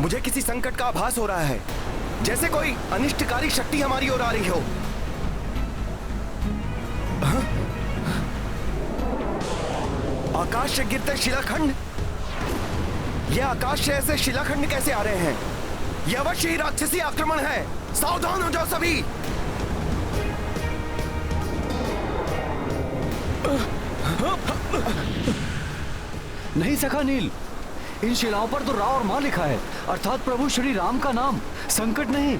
मुझे किसी संकट का आभास हो रहा है, जैसे कोई अनिष्टकारी शक्ति हमारी ओर आ रही हो। आकाश से गिरते शिलाखंड, ये आकाश से ऐसे शिलाखंड कैसे आ रहे हैं? ये अवश्य ही राक्षसी आक्रमण है। सावधान हो जाओ सभी। नहीं सखा नील, इन शिलाओं पर तो रा और मां लिखा है, अर्थात प्रभु श्री राम का नाम। संकट नहीं।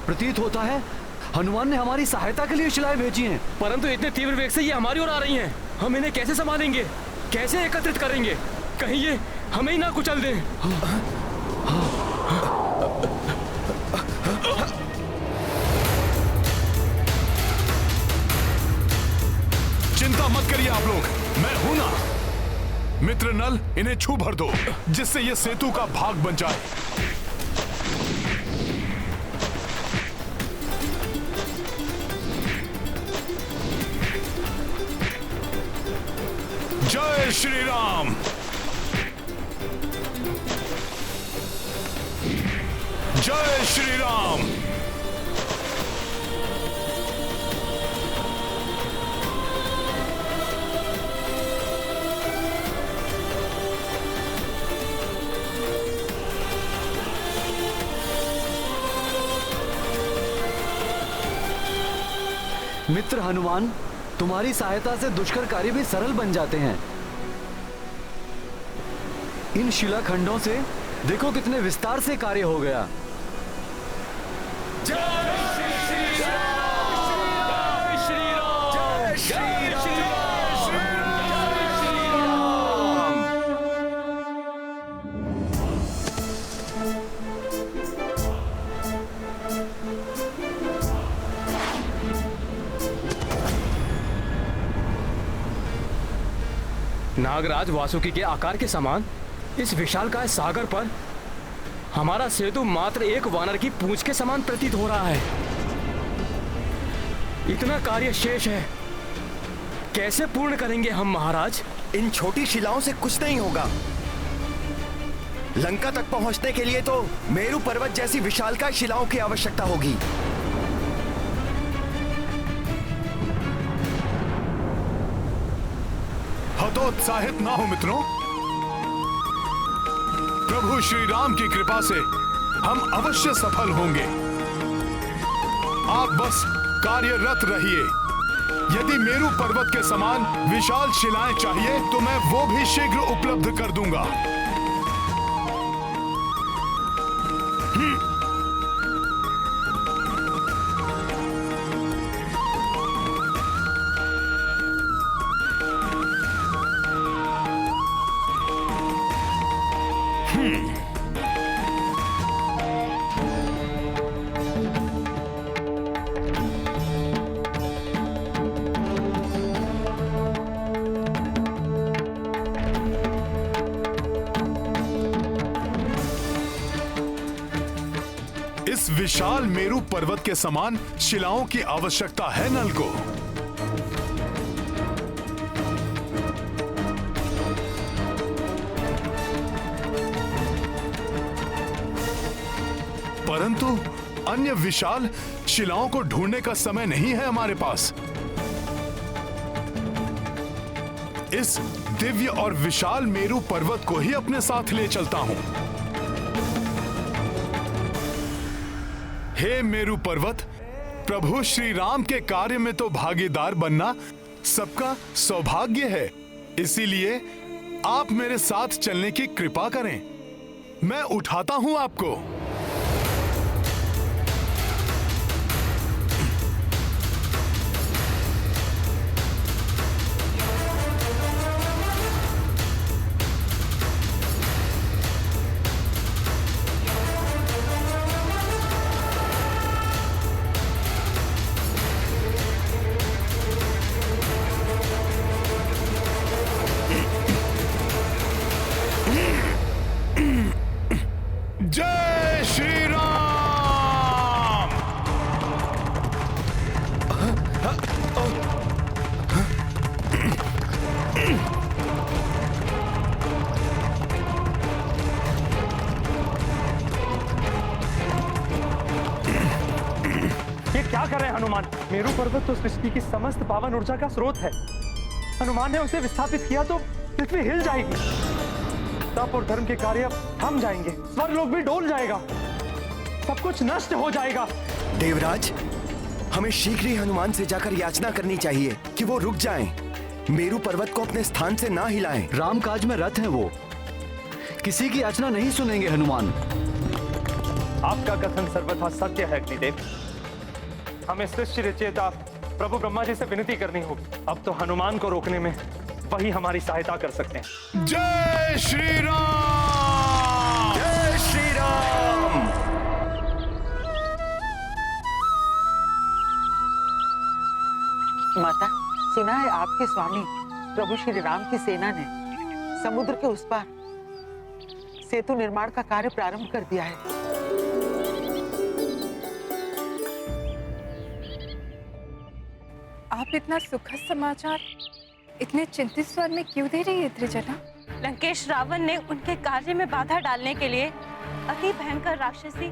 प्रतीत होता है हनुमान ने हमारी सहायता के लिए शिलाएं भेजी हैं। परंतु इतने तीव्र वेग से ये हमारी ओर आ रही हैं। हम इन्हें कैसे संभालेंगे, कैसे एकत्रित करेंगे? कहीं ये हमें ही ना कुचल दें। चिंता मत करिए आप लोग, मैं हूं ना। मित्र नल, इन्हें छू भर दो, जिससे ये सेतु का भाग बन जाए। जय श्री राम। जय श्री राम। मित्र हनुमान, तुम्हारी सहायता से दुष्कर कार्य भी सरल बन जाते हैं। इन शिलाखंडों से देखो कितने विस्तार से कार्य हो गया। नागराज वासुकी के आकार के समान इस विशालकाय सागर पर हमारा सेतु मात्र एक वानर की पूंछ के समान प्रतीत हो रहा है। इतना कार्य शेष है, कैसे पूर्ण करेंगे हम महाराज? इन छोटी शिलाओं से कुछ नहीं होगा। लंका तक पहुंचने के लिए तो मेरु पर्वत जैसी विशालकाय शिलाओं की आवश्यकता होगी। हतोत्साहित ना हो मित्रों, प्रभु श्री राम की कृपा से हम अवश्य सफल होंगे। आप बस कार्यरत रहिए। यदि मेरु पर्वत के समान विशाल शिलाएं चाहिए तो मैं वो भी शीघ्र उपलब्ध कर दूंगा। इस विशाल मेरु पर्वत के समान शिलाओं की आवश्यकता है नल को। परंतु अन्य विशाल शिलाओं को ढूंढने का समय नहीं है हमारे पास। इस दिव्य और विशाल मेरु पर्वत को ही अपने साथ ले चलता हूं। हे मेरु पर्वत, प्रभु श्री राम के कार्य में तो भागीदार बनना सबका सौभाग्य है। इसीलिए आप मेरे साथ चलने की कृपा करें। मैं उठाता हूं आपको। जय मेरू पर्वत तो सृष्टि की समस्त पावन ऊर्जा का स्रोत है। हनुमान ने उसे विस्थापित किया तो पृथ्वी हिल जाएगी, तप और धर्म के कार्य थम जाएंगे, स्वर्गलोक भी डोल जाएगा, सब कुछ नष्ट हो जाएगा। देवराज, हमें शीघ्र ही हनुमान से जाकर याचना करनी चाहिए कि वो रुक जाएं, मेरू पर्वत को अपने स्थान से ना हिलाएं। राम काज में रत हैं वो, किसी की याचना नहीं सुनेंगे हनुमान। आपका कथन सर्वथा सत्य है अग्निदेव। हमें सृष्टि रचयिता प्रभु ब्रह्मा जी से विनती करनी होगी। अब तो हनुमान को रोकने में वही हमारी सहायता कर सकते हैं। जय श्री राम! जय श्री राम! माता, सुना है आपके स्वामी प्रभु श्री राम की सेना ने समुद्र के उस पार सेतु निर्माण का कार्य प्रारंभ कर दिया है। आप इतना सुखद समाचार इतने चिंतित स्वर में क्यों दे रही है त्रिजना? लंकेश रावण ने उनके कार्य में बाधा डालने के लिए अति भयंकर राक्षसी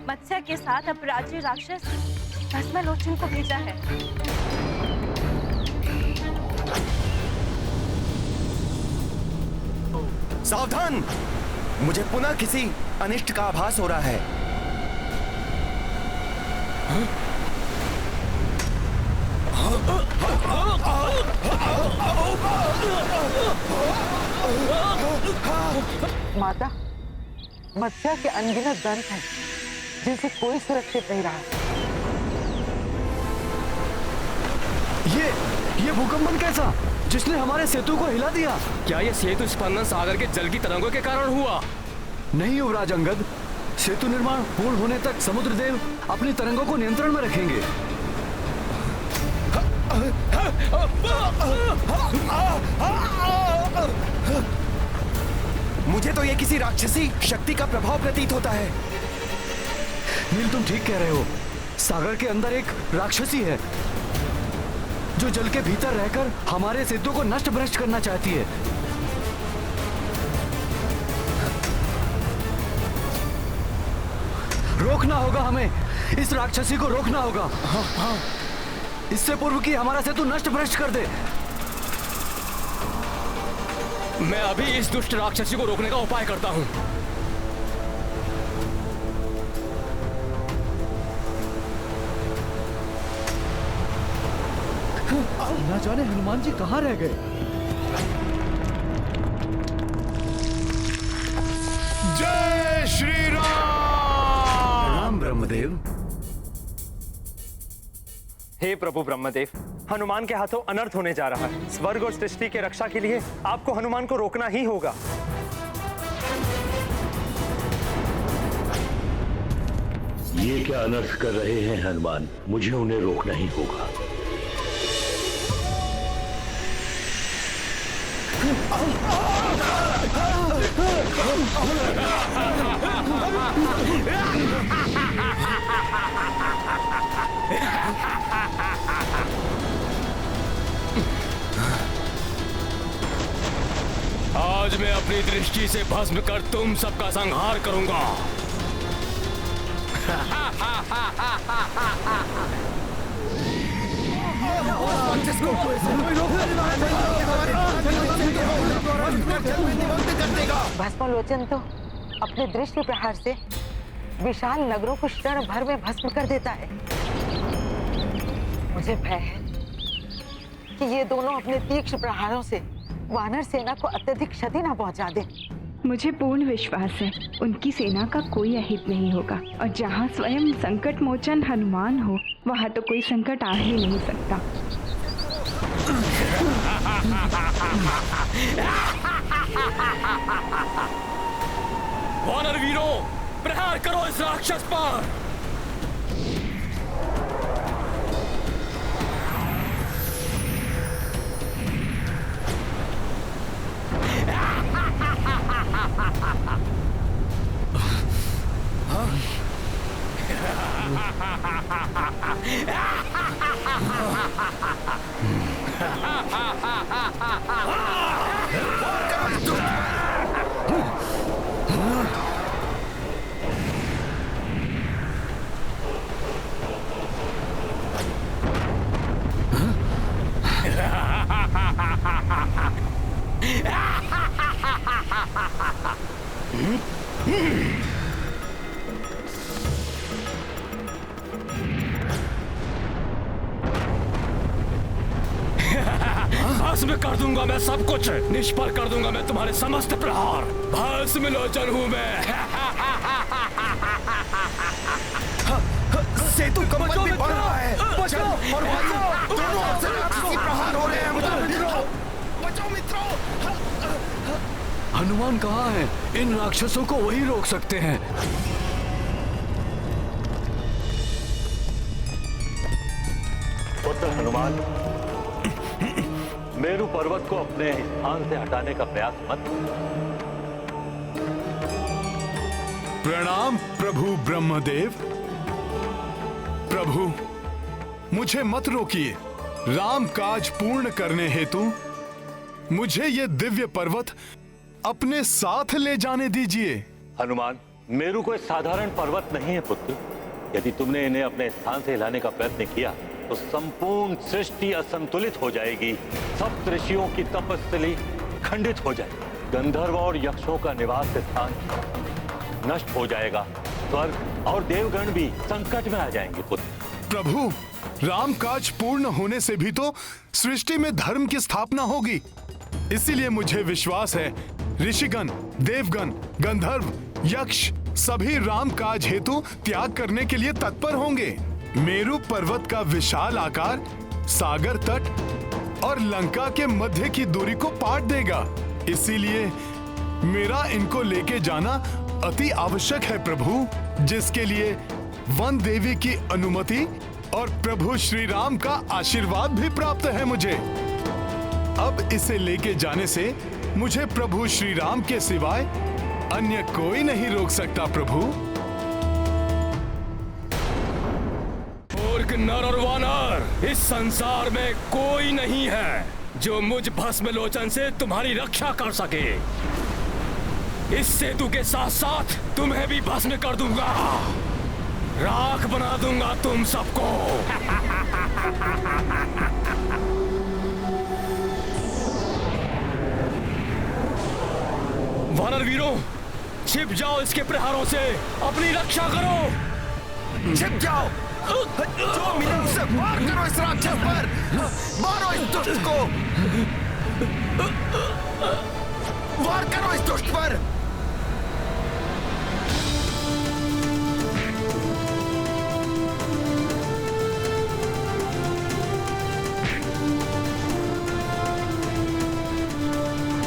मत्स्य के साथ अपराज्य राक्षस भस्मलोचन को भेजा है। सावधान! मुझे पुनः किसी अनिष्ट का आभास हो रहा है। माता, मत्स्य के अनगिनत दंत हैं, जिनसे कोई सुरक्षित नहीं रहा। ये भूकंपन कैसा, जिसने हमारे सेतु को हिला दिया? क्या ये सेतु स्पंदन सागर के जल की तरंगों के कारण हुआ? नहीं युवराज अंगद, सेतु निर्माण पूर्ण होने तक समुद्र देव अपनी तरंगों को नियंत्रण में रखेंगे। मुझे तो ये किसी राक्षसी शक्ति का प्रभाव प्रतीत होता है। नील, तुम ठीक कह रहे हो। सागर के अंदर एक राक्षसी है जो जल के भीतर रहकर हमारे सेतु को नष्ट भ्रष्ट करना चाहती है। रोकना होगा हमें, इस राक्षसी को रोकना होगा। हाँ। इससे पूर्व कि हमारा सेतु नष्ट भ्रष्ट कर दे। मैं अभी इस दुष्ट राक्षसी को रोकने का उपाय करता हूँ। ना जाने हनुमान जी कहाँ रह गए। जय श्री राम! राम ब्रह्मदेव। हे प्रभु ब्रह्मदेव, हनुमान के हाथों अनर्थ होने जा रहा है। स्वर्ग और सृष्टि के रक्षा के लिए आपको हनुमान को रोकना ही होगा। ये क्या अनर्थ कर रहे हैं हनुमान? मुझे उन्हें रोकना ही होगा। आज मैं अपनी दृष्टि से भस्म कर तुम सबका संहार करूंगा। भस्मलोचन तो अपने दृष्टि प्रहार से विशाल नगरों को क्षण भर में भस्म कर देता है। मुझे भय है कि ये दोनों अपने तीक्ष्ण प्रहारों से वानर सेना को अत्यधिक क्षति न पहुंचा दें। मुझे पूर्ण विश्वास है उनकी सेना का कोई अहित नहीं होगा, और जहाँ स्वयं संकट मोचन हनुमान हो वहाँ तो कोई संकट आ ही नहीं सकता। वानर वीरों, प्रहार करो इस राक्षस पर। भस्म कर दूंगा मैं सब कुछ, निष्फल कर दूंगा मैं तुम्हारे समस्त प्रहार। भस्म लोचन हूं मैं। सेतु कंपन भी बढ़ रहा है। जल और वायु दोनों ओर से राक्षसी प्रहार हो रहे हैं। मित्रों, बचाओ मित्रों। हनुमान कहाँ है? इन राक्षसों को वही रोक सकते हैं। पुत्र हनुमान, मेरु पर्वत को अपने स्थान से हटाने का प्रयास मत करो। प्रणाम प्रभु ब्रह्मदेव। प्रभु, मुझे मत रोकिए। राम काज पूर्ण करने हेतु मुझे ये दिव्य पर्वत अपने साथ ले जाने दीजिए। हनुमान, मेरु कोई साधारण पर्वत नहीं है पुत्र। यदि तुमने इन्हें अपने स्थान से हिलाने का प्रयत्न किया तो संपूर्ण सृष्टि असंतुलित हो जाएगी। सब ऋषियों की तपस्थली खंडित हो जाएगी। गंधर्व और यक्षों का निवास स्थान नष्ट हो जाएगा। स्वर्ग और देवगण भी संकट में आ जाएंगे पुत्र। प्रभु, राम काज पूर्ण होने से भी तो सृष्टि में धर्म की स्थापना होगी। इसीलिए मुझे विश्वास है ऋषिगण, देवगण, गंधर्व, यक्ष सभी राम काज हेतु त्याग करने के लिए तत्पर होंगे। मेरु पर्वत का विशाल आकार सागर तट और लंका के मध्य की दूरी को पाट देगा। इसीलिए मेरा इनको लेके जाना अति आवश्यक है प्रभु, जिसके लिए वन देवी की अनुमति और प्रभु श्री राम का आशीर्वाद भी प्राप्त है मुझे। अब इसे लेके जाने से मुझे प्रभु श्री राम के सिवाय अन्य कोई नहीं रोक सकता प्रभु। मूर्ख नर और वानर, इस संसार में कोई नहीं है जो मुझ भस्म लोचन से तुम्हारी रक्षा कर सके। इस सेतु के साथ साथ तुम्हें भी भस्म कर दूंगा, राख बना दूंगा तुम सबको। वानर वीरों, छिप जाओ इसके प्रहारों से, अपनी रक्षा करो। छिप जाओ। जो मिले उसे वार करो इस राक्षस पर। मारो इस दुष्ट को। वार करो इस दुष्ट पर।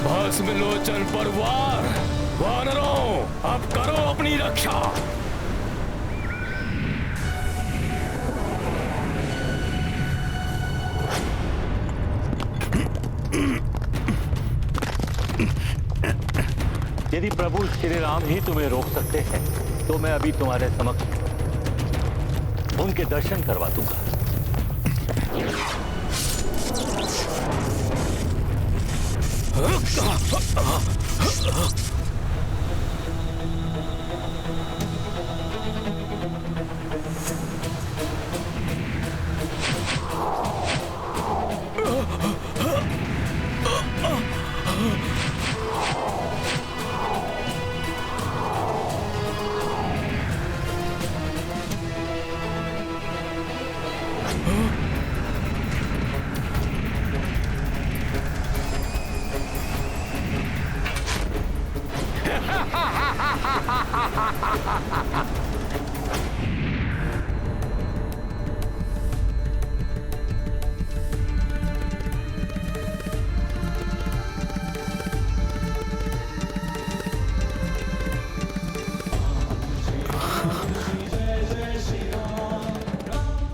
भस्म लोचन पर वार। वानरों, अब करो अपनी रक्षा। यदि प्रभु श्री राम ही तुम्हें रोक सकते हैं तो मैं अभी तुम्हारे समक्ष उनके दर्शन करवा दूंगा।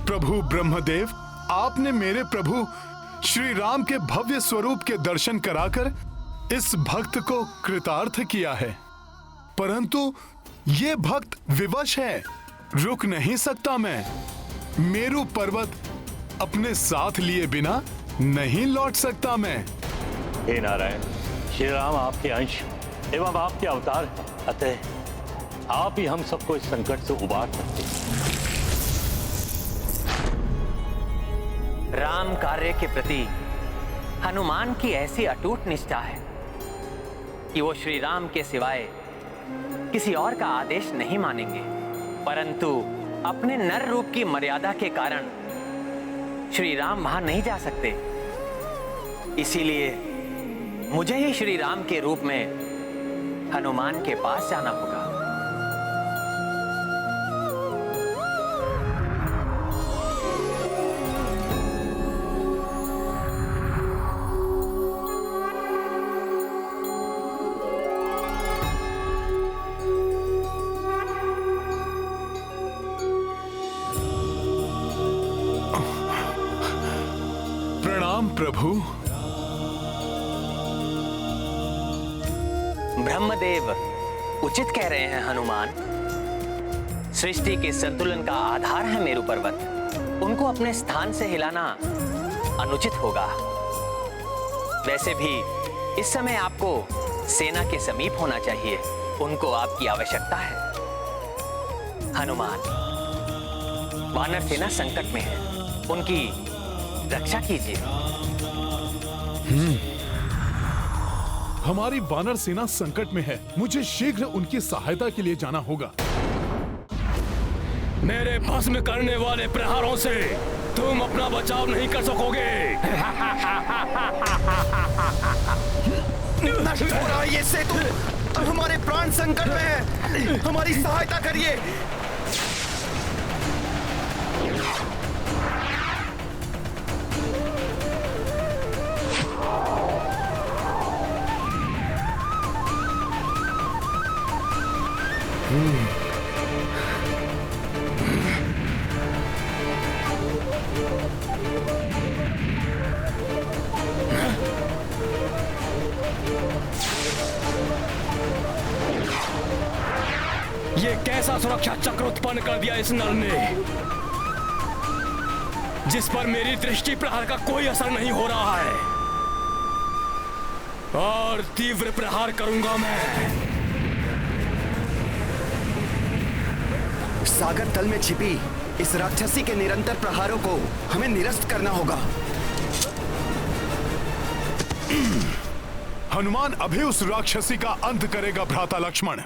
प्रभु ब्रह्मदेव, आपने मेरे प्रभु श्री राम के भव्य स्वरूप के दर्शन कराकर इस भक्त को कृतार्थ किया है, परंतु ये भक्त विवश है, रुक नहीं सकता मैं। मेरु पर्वत अपने साथ लिए बिना नहीं लौट सकता मैं। हे नारायण, श्री राम आपके अंश एवं आपके अवतार हैं, अतः आप ही हम सबको इस संकट से उबार सकते हैं। राम कार्य के प्रति हनुमान की ऐसी अटूट निष्ठा है कि वो श्री राम के सिवाय किसी और का आदेश नहीं मानेंगे, परंतु अपने नर रूप की मर्यादा के कारण श्री राम वहां नहीं जा सकते। इसीलिए मुझे ही श्री राम के रूप में हनुमान के पास जाना होगा। प्रणाम प्रभु। ब्रह्मदेव उचित कह रहे हैं हनुमान। सृष्टि के संतुलन का आधार है मेरु पर्वत। उनको अपने स्थान से हिलाना अनुचित होगा। वैसे भी इस समय आपको सेना के समीप होना चाहिए। उनको आपकी आवश्यकता है। हनुमान, वानर सेना संकट में है, उनकी रक्षा कीजिए। हमारी वानर सेना संकट में है, मुझे शीघ्र उनकी सहायता के लिए जाना होगा। मेरे भस्म करने वाले प्रहारों से तुम अपना बचाव नहीं कर सकोगे। नष्ट हो रहा है ये सेतु, हमारे प्राण संकट में है, हमारी सहायता करिए। ये कैसा सुरक्षा चक्र उत्पन्न कर दिया इस नल ने, जिस पर मेरी दृष्टि प्रहार का कोई असर नहीं हो रहा है। और तीव्र प्रहार करूंगा मैं। सागर तल में छिपी इस राक्षसी के निरंतर प्रहारों को हमें निरस्त करना होगा। हनुमान अभी उस राक्षसी का अंत करेगा भ्राता लक्ष्मण।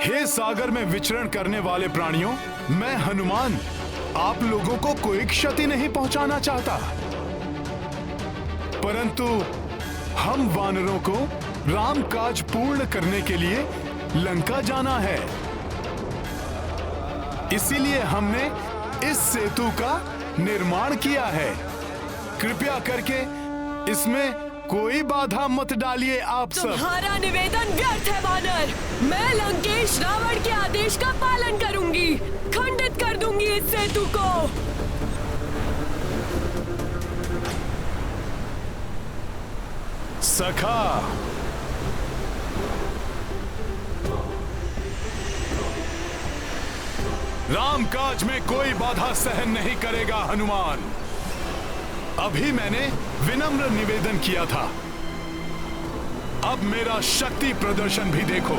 हे सागर में विचरण करने वाले प्राणियों, मैं हनुमान आप लोगों को कोई क्षति नहीं पहुंचाना चाहता, परंतु हम वानरों को राम काज पूर्ण करने के लिए लंका जाना है। इसीलिए हमने इस सेतु का निर्माण किया है। कृपया करके इसमें कोई बाधा मत डालिए आप सब। तुम्हारा निवेदन व्यर्थ है वानर। मैं लंकेश रावण के आदेश का पालन करूंगी, खंडित कर दूंगी इस सेतु को। सखा, राम काज में कोई बाधा सहन नहीं करेगा हनुमान। अभी मैंने विनम्र निवेदन किया था, अब मेरा शक्ति प्रदर्शन भी देखो।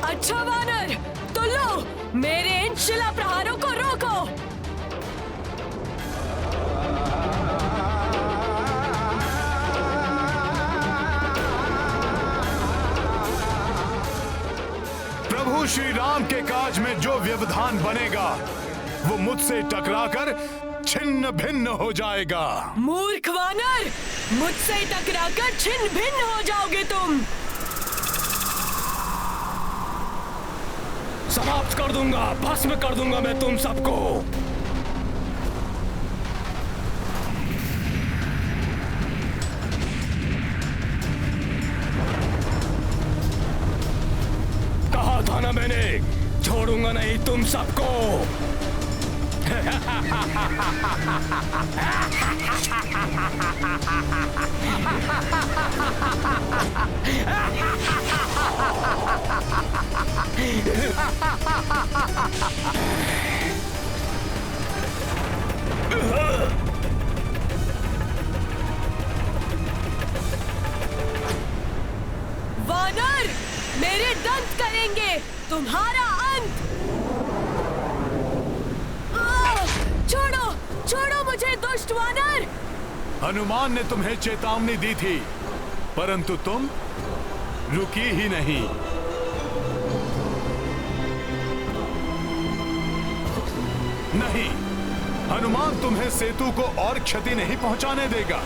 अच्छा वानर, तो लो, मेरे इन शिला प्रहारों को रोको। प्रभु श्री राम के काज में जो व्यवधान बनेगा वो मुझसे टकराकर छिन्न भिन्न हो जाएगा। मूर्ख वानर, मुझसे टकराकर छिन्न भिन्न हो जाओगे तुम। समाप्त कर दूंगा, भस्म कर दूंगा मैं तुम सबको। दूंगा नहीं तुम सबको। वानर, मेरे दंत करेंगे तुम्हारा अंत। छोड़ो, छोड़ो मुझे दुष्ट वानर। हनुमान ने तुम्हें चेतावनी दी थी, परंतु तुम रुकी ही नहीं। नहीं, हनुमान तुम्हें सेतु को और क्षति नहीं पहुंचाने देगा।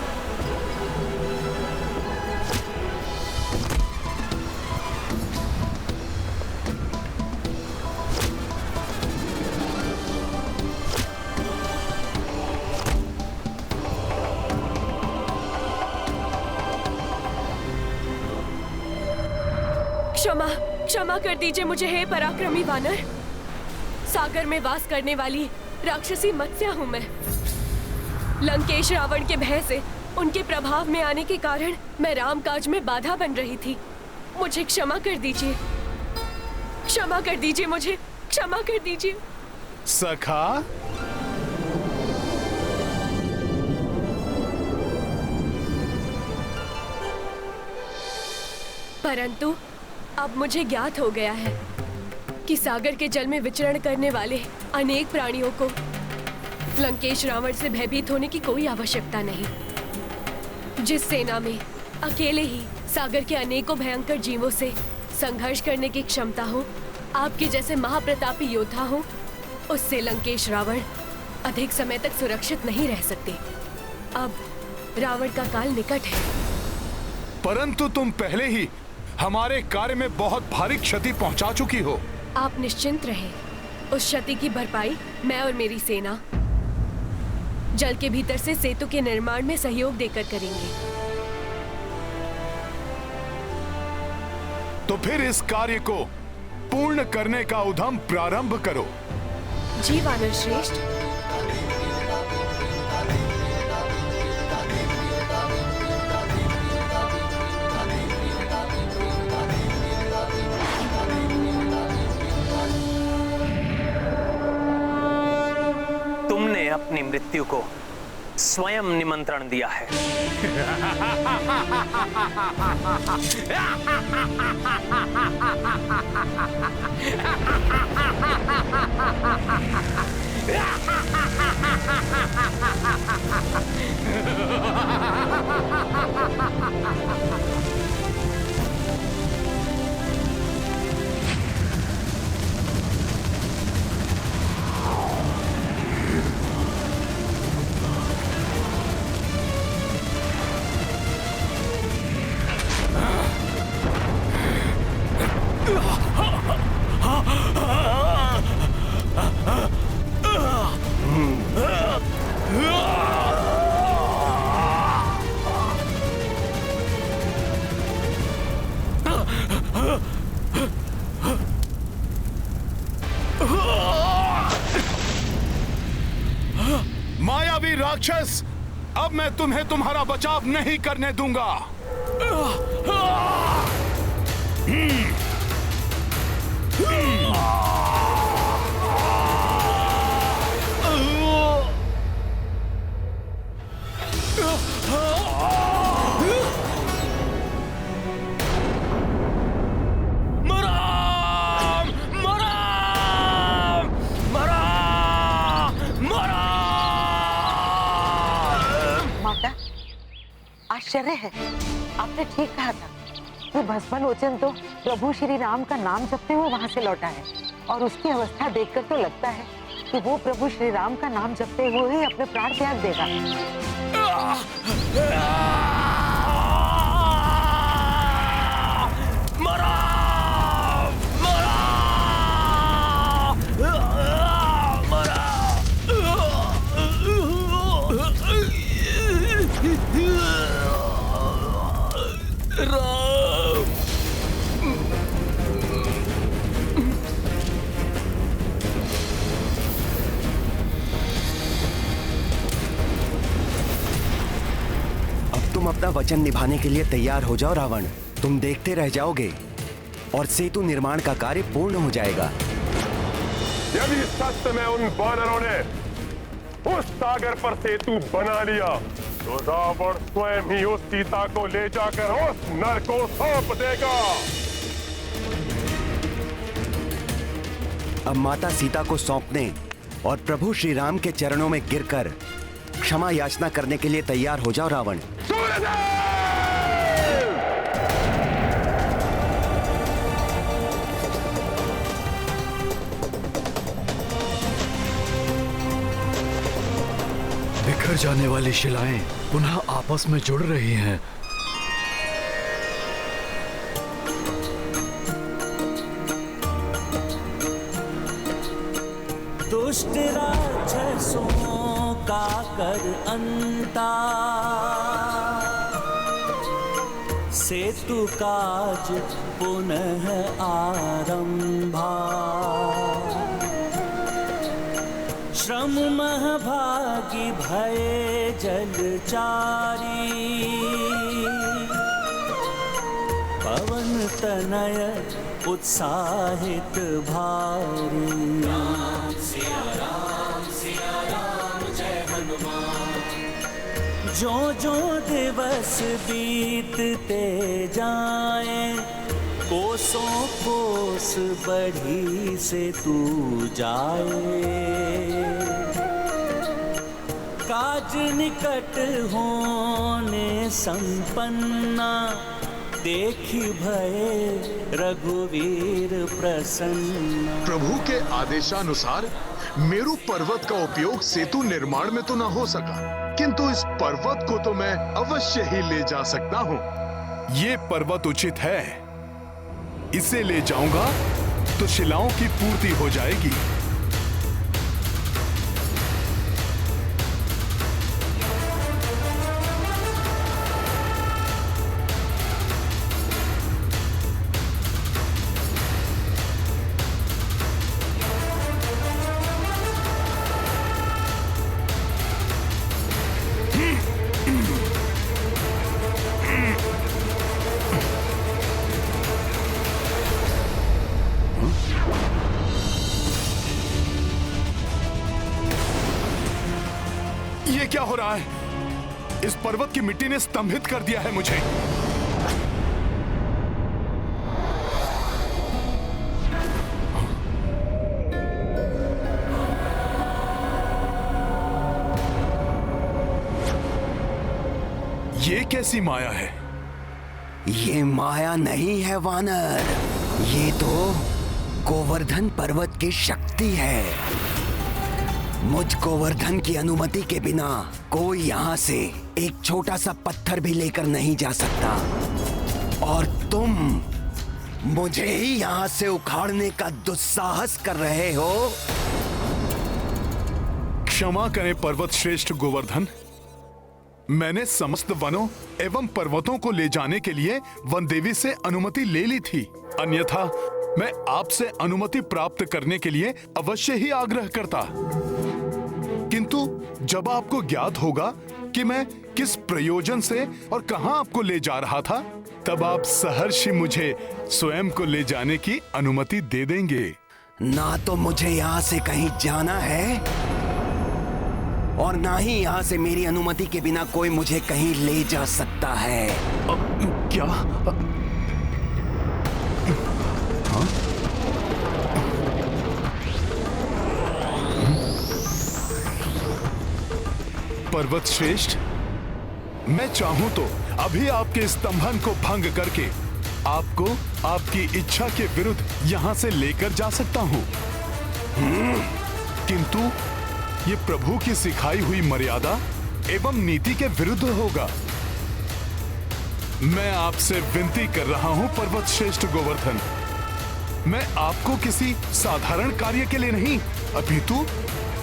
क्षमा, क्षमा कर दीजिए मुझे, हे पराक्रमी वानर। सागर में वास करने वाली राक्षसी मत्स्या हूँ मैं। लंकेश रावण के भय से, उनके प्रभाव में आने के कारण मैं रामकाज में बाधा बन रही थी। मुझे क्षमा कर दीजिए, क्षमा कर दीजिए मुझे, क्षमा कर दीजिए। सखा, परंतु अब मुझे ज्ञात हो गया है कि सागर के जल में विचरण करने वाले अनेक प्राणियों को लंकेश रावण से भयभीत होने की कोई आवश्यकता नहीं। जिस सेना में अकेले ही सागर के अनेकों भयंकर जीवों से संघर्ष करने की क्षमता हो, आपके जैसे महाप्रतापी योद्धा हो, उससे लंकेश रावण अधिक समय तक सुरक्षित नहीं रह सकते। अब रावण का काल निकट है। परंतु तुम पहले ही हमारे कार्य में बहुत भारी क्षति पहुंचा चुकी हो। आप निश्चिंत रहें, उस क्षति की भरपाई मैं और मेरी सेना जल के भीतर से सेतु के निर्माण में सहयोग देकर करेंगे। तो फिर इस कार्य को पूर्ण करने का उद्यम प्रारंभ करो। जी वानर श्रेष्ठ। तुमने अपनी मृत्यु को स्वयं निमंत्रण दिया है। मायावी राक्षस, अब मैं तुम्हें तुम्हारा बचाव नहीं करने दूंगा। आश्चर्य है, आपने ठीक कहा था कि भस्मलोचन तो प्रभु श्री राम का नाम जपते हुए वहां से लौटा है, और उसकी अवस्था देखकर तो लगता है कि वो प्रभु श्री राम का नाम जपते हुए ही अपने प्राण त्याग देगा। तुम अपना वचन निभाने के लिए तैयार हो जाओ रावण। तुम देखते रह जाओगे और सेतु निर्माण का कार्य पूर्ण हो जाएगा। यदि सत्य में उन वानरों ने उस सागर पर सेतु बना लिया तो रावण स्वयं ही उस सीता को ले जाकर उस नर को सौंप देगा। अब माता सीता को सौंपने और प्रभु श्री राम के चरणों में गिरकर क्षमा याचना करने के लिए तैयार हो जाओ रावण। बिखर जाने वाली शिलाएं पुनः आपस में जुड़ रही हैं। दुष्ट राक्षसों का कर अंता, सेतु काज पुनः आरंभा। श्रम महभागी भय जलचारी, पवन तनय उत्साहित भारी। राम सिया राम जय हनुमान। जो दिवस बीतते जाए, कोसों कोस बढ़ी से तू जाए। काज निकट होने संपन्ना, देखी भय रघुवीर प्रसन्न। प्रभु के आदेशानुसार मेरु पर्वत का उपयोग सेतु निर्माण में तो न हो सका, किंतु इस पर्वत को तो मैं अवश्य ही ले जा सकता हूँ। ये पर्वत उचित है, इसे ले जाऊंगा तो शिलाओं की पूर्ति हो जाएगी। ये क्या हो रहा है? इस पर्वत की मिट्टी ने स्तंभित कर दिया है मुझे। ये कैसी माया है? ये माया नहीं है वानर, ये तो गोवर्धन पर्वत की शक्ति है। मुझ गोवर्धन की अनुमति के बिना कोई यहाँ से एक छोटा सा पत्थर भी लेकर नहीं जा सकता, और तुम मुझे ही यहाँ से उखाड़ने का दुस्साहस कर रहे हो। क्षमा करें पर्वत श्रेष्ठ गोवर्धन, मैंने समस्त वनों एवं पर्वतों को ले जाने के लिए वन देवी से अनुमति ले ली थी, अन्यथा मैं आपसे अनुमति प्राप्त करने के लिए अवश्य ही आग्रह करता। किंतु जब आपको ज्ञात होगा कि मैं किस प्रयोजन से और कहां आपको ले जा रहा था, तब आप सहर्ष मुझे स्वयं को ले जाने की अनुमति दे देंगे। ना तो मुझे यहाँ से कहीं जाना है और ना ही यहाँ से मेरी अनुमति के बिना कोई मुझे कहीं ले जा सकता है। क्या? पर्वत श्रेष्ठ, मैं चाहूं तो अभी आपके स्तंभन को भंग करके आपको आपकी इच्छा के विरुद्ध यहां से लेकर जा सकता हूं, किंतु ये प्रभु की सिखाई हुई मर्यादा एवं नीति के विरुद्ध होगा। मैं आपसे विनती कर रहा हूं पर्वत श्रेष्ठ गोवर्धन, मैं आपको किसी साधारण कार्य के लिए नहीं, अपितु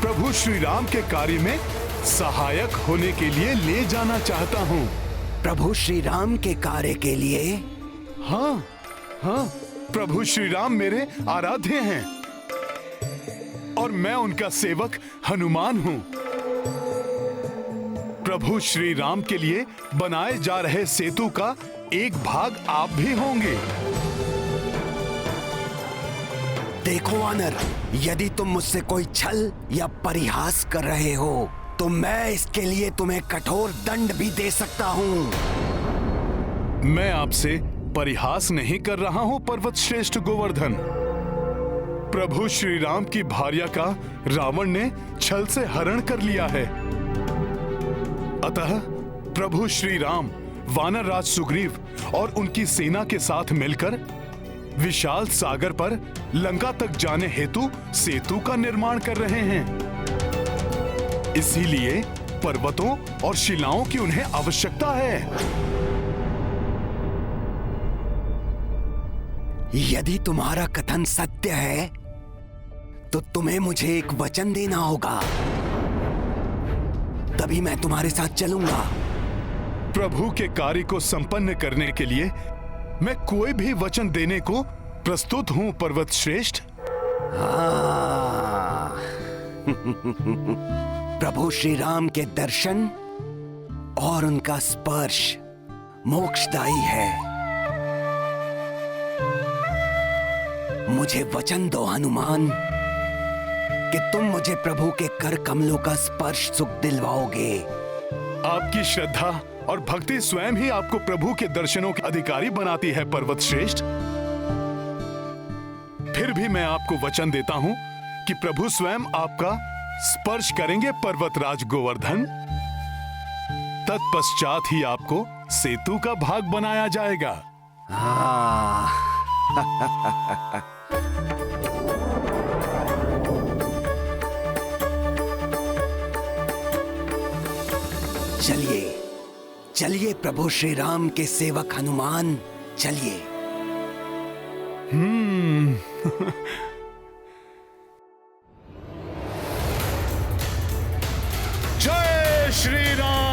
प्रभु श्री राम के कार्य में सहायक होने के लिए ले जाना चाहता हूँ। प्रभु श्री राम के कार्य के लिए? हाँ हाँ, प्रभु श्री राम मेरे आराध्य हैं और मैं उनका सेवक हनुमान हूँ। प्रभु श्री राम के लिए बनाए जा रहे सेतु का एक भाग आप भी होंगे। देखो वानर, यदि तुम मुझसे कोई छल या परिहास कर रहे हो तो मैं इसके लिए तुम्हें कठोर दंड भी दे सकता हूँ। मैं आपसे परिहास नहीं कर रहा हूँ पर्वत श्रेष्ठ गोवर्धन। प्रभु श्री राम की भार्या का रावण ने छल से हरण कर लिया है। अतः प्रभु श्री राम वानर राज सुग्रीव और उनकी सेना के साथ मिलकर विशाल सागर पर लंका तक जाने हेतु सेतु का निर्माण कर रहे हैं। इसीलिए पर्वतों और शिलाओं की उन्हें आवश्यकता है। यदि तुम्हारा कथन सत्य है तो तुम्हें मुझे एक वचन देना होगा, तभी मैं तुम्हारे साथ चलूंगा। प्रभु के कार्य को संपन्न करने के लिए मैं कोई भी वचन देने को प्रस्तुत हूं पर्वत श्रेष्ठ। प्रभु श्री राम के दर्शन और उनका स्पर्श मोक्षदायी है। मुझे वचन दो हनुमान कि तुम मुझे प्रभु के कर कमलों का स्पर्श सुख दिलवाओगे। आपकी श्रद्धा और भक्ति स्वयं ही आपको प्रभु के दर्शनों के अधिकारी बनाती है पर्वत श्रेष्ठ। फिर भी मैं आपको वचन देता हूं कि प्रभु स्वयं आपका स्पर्श करेंगे पर्वतराज गोवर्धन। तत्पश्चात ही आपको सेतु का भाग बनाया जाएगा। चलिए चलिए प्रभु श्री राम के सेवक हनुमान, चलिए। जय श्री राम।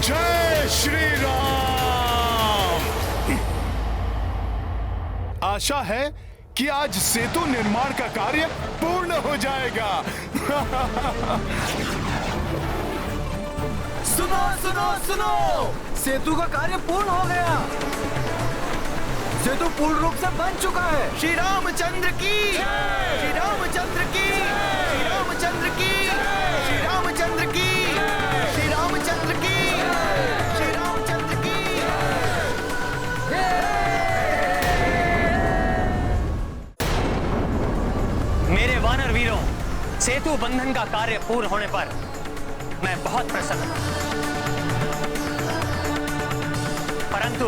जय श्री राम। आशा है कि आज सेतु निर्माण का कार्य पूर्ण हो जाएगा। सुनो सुनो सुनो, सेतु का कार्य पूर्ण हो गया। सेतु पूर्ण रूप से बन चुका है। श्री रामचंद्र की, श्री रामचंद्र की, श्री रामचंद्र की, श्री रामचंद्र की, श्री रामचंद्र की, श्री रामचंद्र की। मेरे वानर वीरों, सेतु बंधन का कार्य पूर्ण होने पर मैं बहुत प्रसन्न हूं। परंतु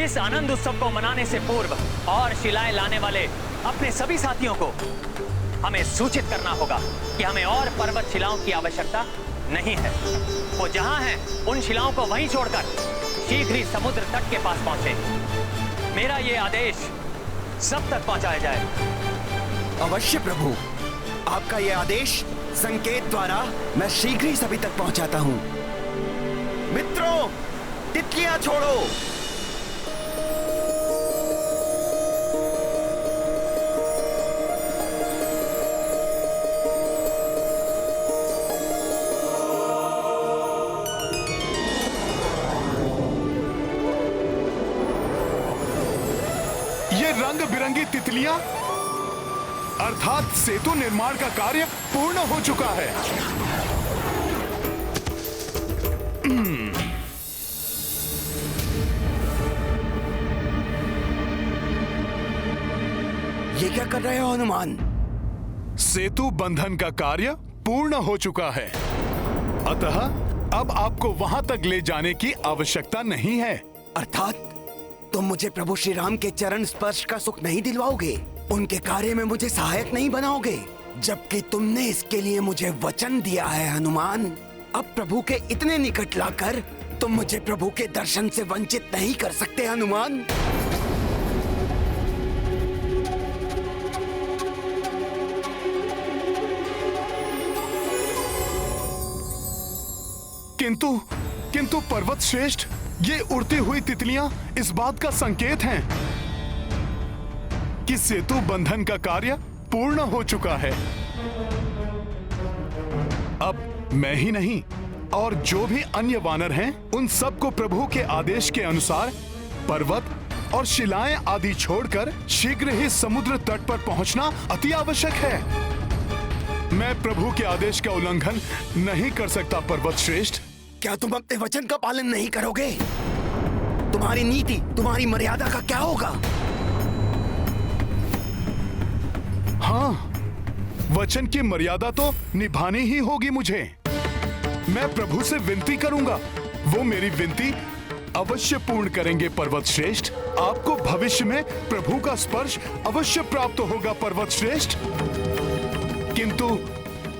इस आनंद उत्सव को मनाने से पूर्व और शिलाएं लाने वाले अपने सभी साथियों को हमें सूचित करना होगा कि हमें और पर्वत शिलाओं की आवश्यकता नहीं है। वो जहां हैं उन शिलाओं को वहीं छोड़कर शीघ्र ही समुद्र तट के पास पहुंचे। मेरा ये आदेश सब तक पहुंचाया जाए। अवश्य प्रभु, आपका यह आदेश संकेत द्वारा मैं शीघ्र ही सभी तक पहुंचाता हूं। मित्रों, तितलियां छोड़ो। ये रंग बिरंगी तितलियां अर्थात सेतु निर्माण का कार्य पूर्ण हो चुका है। ये क्या कर रहे हो हनुमान? सेतु बंधन का कार्य पूर्ण हो चुका है, अतः अब आपको वहां तक ले जाने की आवश्यकता नहीं है। अर्थात तुम मुझे प्रभु श्री राम के चरण स्पर्श का सुख नहीं दिलवाओगे, उनके कार्य में मुझे सहायक नहीं बनाओगे, जबकि तुमने इसके लिए मुझे वचन दिया है हनुमान। अब प्रभु के इतने निकट लाकर तुम मुझे प्रभु के दर्शन से वंचित नहीं कर सकते हनुमान। किंतु पर्वत श्रेष्ठ, ये उड़ती हुई तितलियां इस बात का संकेत हैं कि सेतु बंधन का कार्य पूर्ण हो चुका है। अब मैं ही नहीं और जो भी अन्य वानर हैं, उन सबको प्रभु के आदेश के अनुसार पर्वत और शिलाएं आदि छोड़कर शीघ्र ही समुद्र तट पर पहुंचना अति आवश्यक है। मैं प्रभु के आदेश का उल्लंघन नहीं कर सकता पर्वत श्रेष्ठ। क्या तुम अपने वचन का पालन नहीं करोगे? तुम्हारी नीति, तुम्हारी मर्यादा का क्या होगा? हाँ, वचन की मर्यादा तो निभानी ही होगी मुझे। मैं प्रभु से विनती करूंगा, वो मेरी विनती अवश्य पूर्ण करेंगे पर्वत श्रेष्ठ। आपको भविष्य में प्रभु का स्पर्श अवश्य प्राप्त होगा पर्वत श्रेष्ठ। किंतु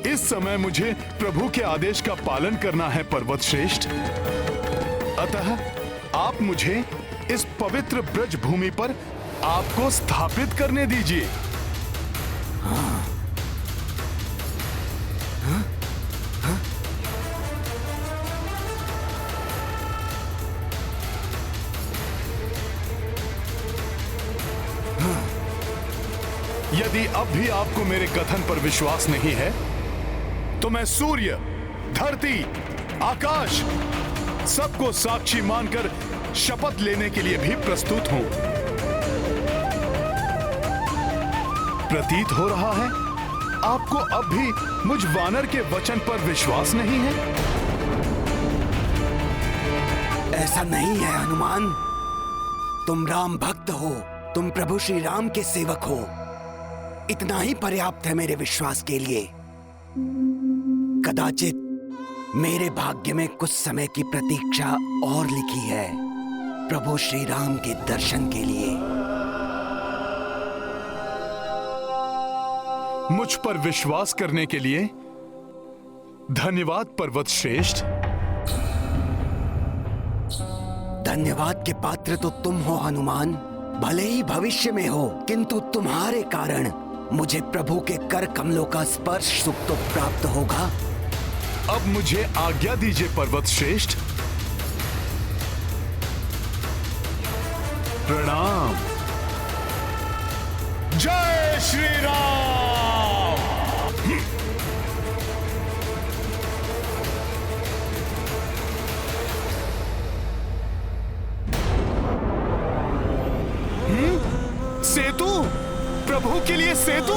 इस समय मुझे प्रभु के आदेश का पालन करना है पर्वत श्रेष्ठ। अतः आप मुझे इस पवित्र ब्रज भूमि पर आपको स्थापित करने दीजिए। हाँ। हाँ? हाँ? हाँ। यदि अब भी आपको मेरे कथन पर विश्वास नहीं है तो मैं सूर्य, धरती, आकाश सबको साक्षी मानकर शपथ लेने के लिए भी प्रस्तुत हूं। प्रतीत हो रहा है आपको अब भी मुझ वानर के वचन पर विश्वास नहीं है। ऐसा नहीं है हनुमान। तुम राम भक्त हो, तुम प्रभु श्री राम के सेवक हो। इतना ही पर्याप्त है मेरे विश्वास के लिए। कदाचित मेरे भाग्य में कुछ समय की प्रतीक्षा और लिखी है प्रभु श्री राम के दर्शन के लिए। मुझ पर विश्वास करने के लिए धन्यवाद पर्वत श्रेष्ठ। धन्यवाद के पात्र तो तुम हो हनुमान, भले ही भविष्य में हो, किंतु तुम्हारे कारण मुझे प्रभु के कर कमलों का स्पर्श सुख तो प्राप्त होगा। अब मुझे आज्ञा दीजिए पर्वत श्रेष्ठ। प्रणाम। जय श्री राम। सेतु, प्रभु के लिए सेतु।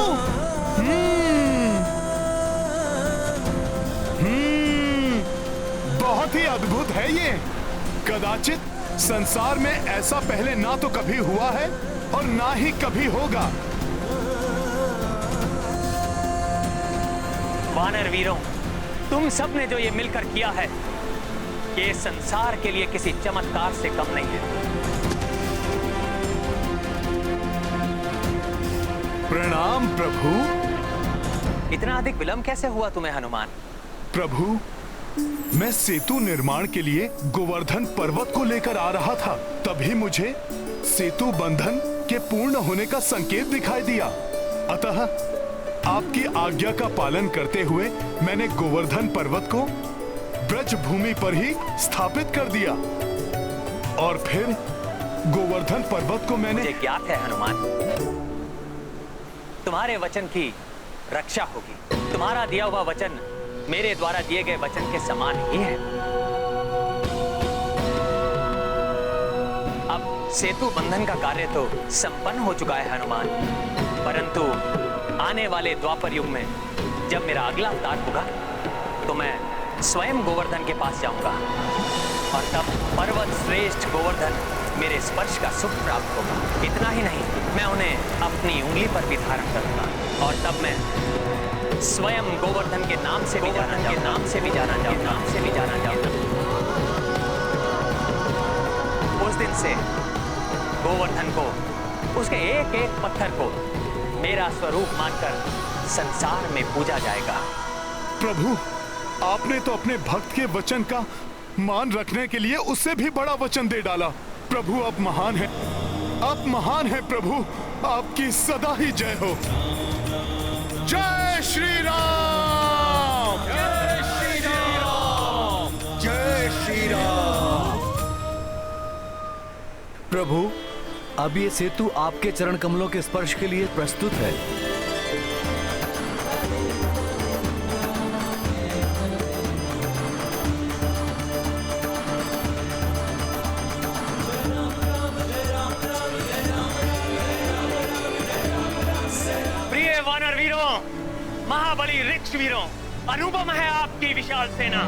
बहुत ही अद्भुत है ये। कदाचित संसार में ऐसा पहले ना तो कभी हुआ है और ना ही कभी होगा। वानर वीरों, तुम सब ने जो ये मिलकर किया है, ये संसार के लिए किसी चमत्कार से कम नहीं है। प्रणाम प्रभु। इतना अधिक विलंब कैसे हुआ तुम्हें हनुमान? प्रभु, मैं सेतु निर्माण के लिए गोवर्धन पर्वत को लेकर आ रहा था, तभी मुझे सेतु बंधन के पूर्ण होने का संकेत दिखाई दिया। अतः आपकी आज्ञा का पालन करते हुए मैंने गोवर्धन पर्वत को ब्रज भूमि पर ही स्थापित कर दिया और फिर गोवर्धन पर्वत को मैंने। मुझे ज्ञात है हनुमान, तुम्हारे वचन की रक्षा होगी। तुम्हारा दिया हुआ वचन मेरे द्वारा दिए गए वचन के समान ही है। अब सेतु बंधन का कार्य तो संपन्न हो चुका है हनुमान, परंतु आने वाले द्वापर युग में जब मेरा अगला अवतार होगा तो मैं स्वयं गोवर्धन के पास जाऊंगा और तब पर्वत श्रेष्ठ गोवर्धन मेरे स्पर्श का सुख प्राप्त होगा। इतना ही नहीं, मैं उन्हें अपनी उंगली पर भी धारण करूंगा और तब मैं स्वयं गोवर्धन के नाम से भी जाना जाऊंगा। उस दिन से गोवर्धन को, उसके एक एक पत्थर को मेरा स्वरूप मानकर संसार में पूजा जाएगा। प्रभु, आपने तो अपने भक्त के वचन का मान रखने के लिए उससे भी बड़ा वचन दे डाला। प्रभु, आप महान हैं, आप महान हैं प्रभु। आपकी सदा ही जय हो। जय श्री राम। जय श्री राम। जय श्री राम। प्रभु, अब ये सेतु आपके चरण कमलों के स्पर्श के लिए प्रस्तुत है। प्रिय वानर वीरों, महाबली ऋक्ष वीरों, अनुपम है आपकी विशाल सेना,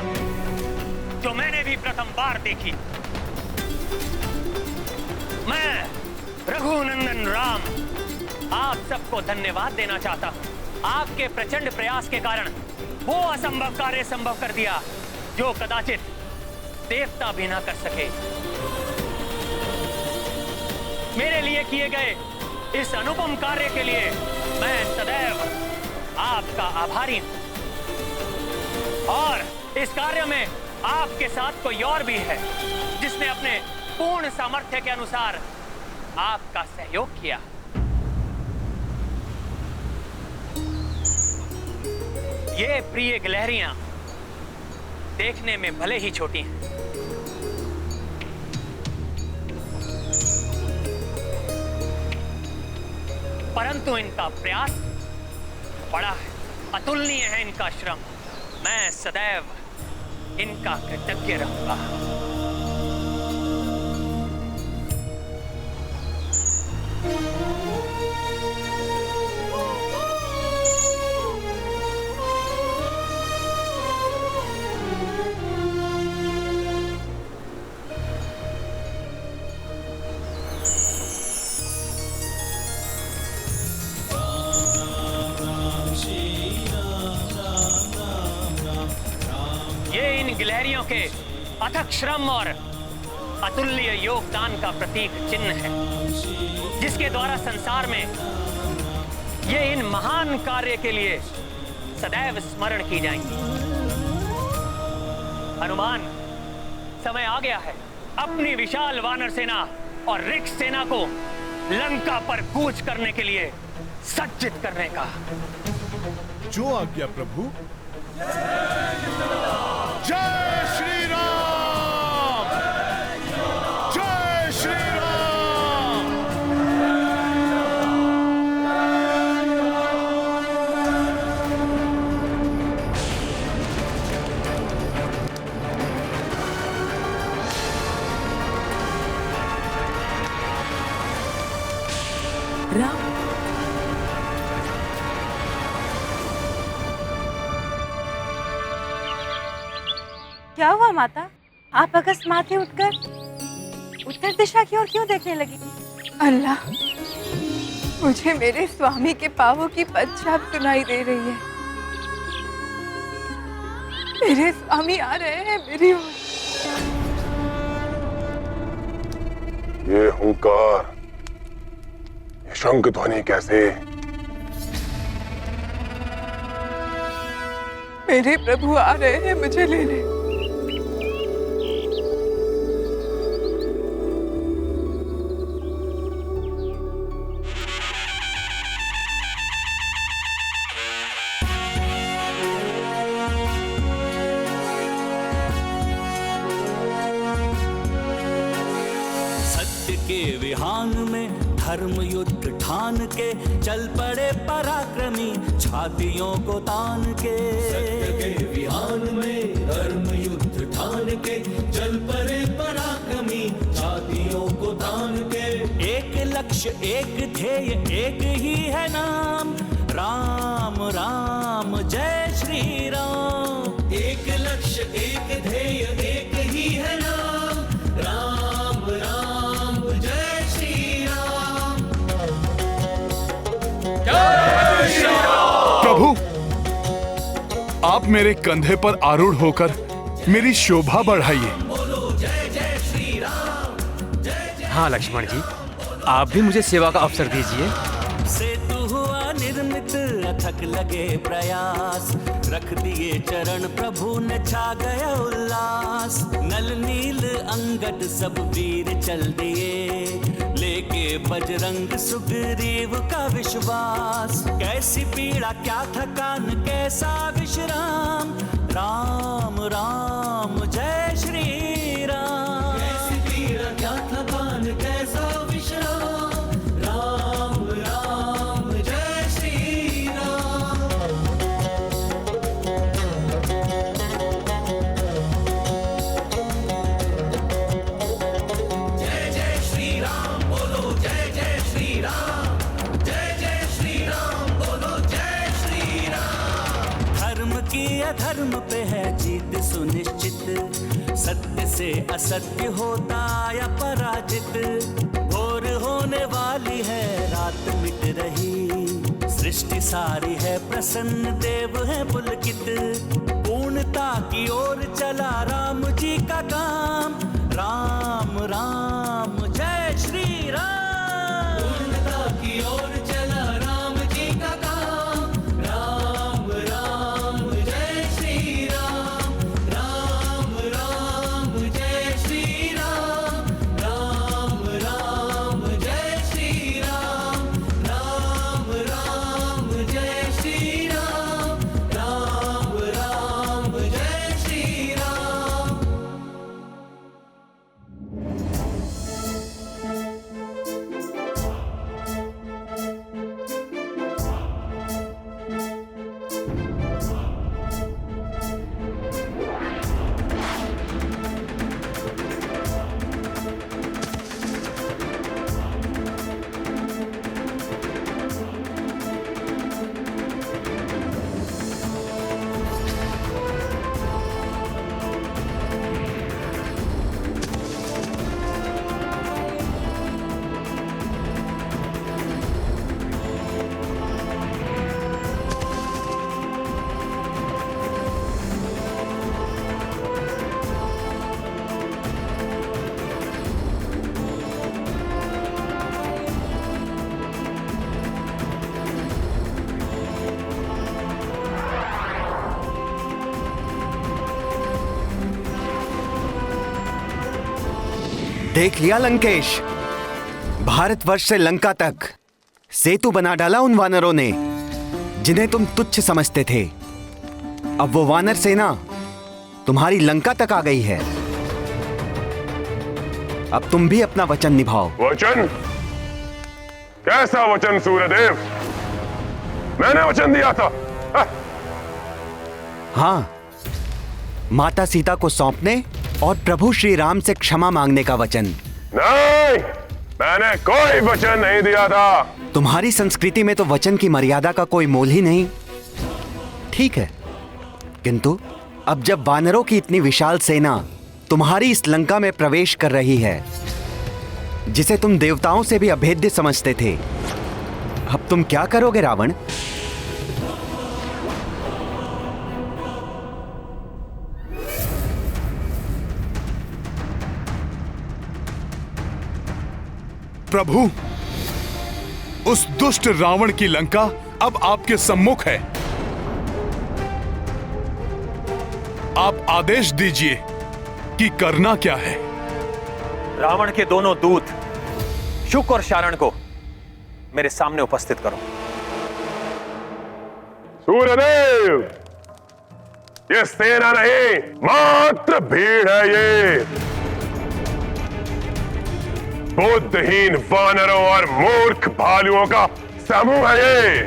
जो मैंने भी प्रथम बार देखी। मैं रघुनंदन राम आप सबको धन्यवाद देना चाहता हूं। आपके प्रचंड प्रयास के कारण वो असंभव कार्य संभव कर दिया जो कदाचित देवता भी ना कर सके। मेरे लिए किए गए इस अनुपम कार्य के लिए मैं सदैव आपका आभारी हूं। और इस कार्य में आपके साथ कोई और भी है जिसने अपने पूर्ण सामर्थ्य के अनुसार आपका सहयोग किया। ये प्रिय गिलहरियां देखने में भले ही छोटी हैं, परंतु इनका प्रयास बड़ा है, अतुलनीय है इनका श्रम। मैं सदैव इनका कृतज्ञ रहूंगा। ये इन गिलहरियों के अथक श्रम और अतुल्य योगदान का प्रतीक चिन्ह है, जिसके द्वारा संसार में ये इन महान कार्य के लिए सदैव स्मरण की जाएंगी। हनुमान, समय आ गया है अपनी विशाल वानर सेना और ऋक्ष सेना को लंका पर कूच करने के लिए सज्जित करने का। जो आज्ञा प्रभु। जय श्री राम, जय श्री राम। राम, क्या हुआ माता? आप अकस्मात ही उठकर उत्तर दिशा की ओर क्यों देखने लगी? अल्लाह, मुझे मेरे स्वामी के पांवों की पदछाप सुनाई दे रही है। मेरे स्वामी आ रहे हैं मेरी ओर। ये हुंकार, ये शंख ध्वनि कैसे? मेरे प्रभु आ रहे हैं मुझे लेने। विहान में धर्म युद्ध ठान के चल पड़े पराक्रमी छातियों को तान के। सत्य के विहान में धर्म युद्ध ठान के चल पड़े पराक्रमी छातियों को तान के। एक लक्ष्य एक ध्येय एक ही है नाम, राम राम जय श्री राम। एक लक्ष्य एक ध्येय एक ही है नाम, राम राम जय श्री राम। जय श्री राम। प्रभु, आप मेरे कंधे पर आरूढ़ होकर मेरी शोभा बढ़ाइए। हाँ लक्ष्मण जी, आप भी मुझे सेवा का अवसर दीजिए। सेतु हुआ निर्मित अथक लगे प्रयास, रख दिए चरण प्रभु ने छा गया उल्लास। नल नील अंगद सब वीर चल दिए, लेके बजरंग सुग्रीव का विश्वास। कैसी पीड़ा क्या थकान कैसा विश्राम, राम राम जय श्री राम। कैसी पीड़ा क्या थकान कैसा अधर्म पे है जीत सुनिश्चित, सत्य से असत्य होता या पराजित। भोर होने वाली है, रात मिट रही, सृष्टि सारी है प्रसन्न, देव है पुलकित। पूर्णता की ओर चला राम जी का काम, राम राम जय श्री राम। पूर्णता की ओर चला राम जी का काम, राम राम जय श्री राम, राम राम जय श्री राम, राम राम जय श्री राम, राम राम जय श्री राम, राम राम जय श्री राम। देख लिया लंकेश, भारतवर्ष से लंका तक सेतु बना डाला उन वानरों ने जिन्हें तुम तुच्छ समझते थे। अब वो वानर सेना तुम्हारी लंका तक आ गई है। अब तुम भी अपना वचन निभाओ। वचन? कैसा वचन सूर्यदेव? मैंने वचन दिया था। हाँ, माता सीता को सौंपने और प्रभु श्री राम से क्षमा मांगने का वचन। नहीं, मैंने कोई वचन नहीं दिया था। तुम्हारी संस्कृति में तो वचन की मर्यादा का कोई मोल ही नहीं। ठीक है, किंतु अब जब वानरों की इतनी विशाल सेना तुम्हारी इस लंका में प्रवेश कर रही है, जिसे तुम देवताओं से भी अभेद्य समझते थे, अब तुम क्या करोगे रावण? प्रभु, उस दुष्ट रावण की लंका अब आपके सम्मुख है। आप आदेश दीजिए कि करना क्या है। रावण के दोनों दूत शुक और शारण को मेरे सामने उपस्थित करो। सूर्यदेव, ये सेना नहीं, मात्र भीड़ है। ये बुद्धहीन वानरों और मूर्ख भालुओं का समूह है।